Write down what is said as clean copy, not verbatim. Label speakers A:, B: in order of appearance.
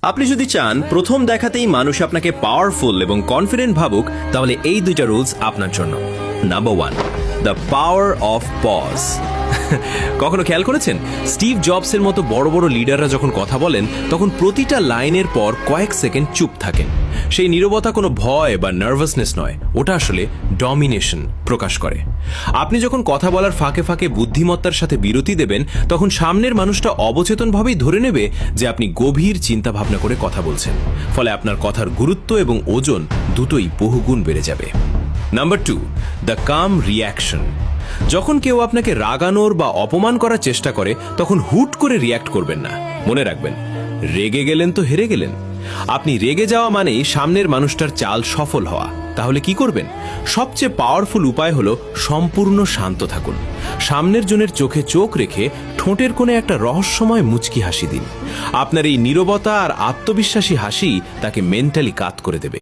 A: আপনি যদি চান প্রথম দেখাতেই মানুষ আপনাকে পাওয়ারফুল এবং কনফিডেন্ট ভাবুক, তাহলে এই দুইটা রুলস আপনার জন্য। Number 1, the power of pause. কখনো খেয়াল করেছেন স্টিভ জবসের মতো বড় বড় লিডাররা যখন কথা বলেন তখন প্রতিটা লাইনের পর কয়েক সেকেন্ড চুপ থাকেন। সেই নীরবতা কোনো ভয় বা নার্ভাসনেস নয়, ওটা আসলে ডমিনেশন প্রকাশ করে। আপনি যখন কথা বলার ফাঁকে ফাঁকে বুদ্ধিমত্তার সাথে বিরতি দেবেন, তখন সামনের মানুষটা অবচেতনভাবেই ধরে নেবে যে আপনি গভীর চিন্তা ভাবনা করে কথা বলছেন। ফলে আপনার কথার গুরুত্ব এবং ওজন দুটোই বহুগুণ বেড়ে যাবে। Number 2, the calm reaction. যখন কেউ আপনাকে রাগানোর বা অপমান করার চেষ্টা করে তখন হুট করে রিয়াক্ট করবেন না। মনে রাখবেন, রেগে গেলেন তো হেরে গেলেন। আপনি রেগে যাওয়া মানেই সামনের মানুষটার চাল সফল হওয়া। তাহলে কি করবেন? সবচেয়ে পাওয়ারফুল উপায় হলো সম্পূর্ণ শান্ত থাকুন। সামনের জনের চোখে চোখ রেখে ঠোঁটের কোণে একটা রহস্যময় মুচকি হাসি দিন। আপনার এই নীরবতা আর আত্মবিশ্বাসী হাসি তাকে মেন্টালি কাত করে দেবে।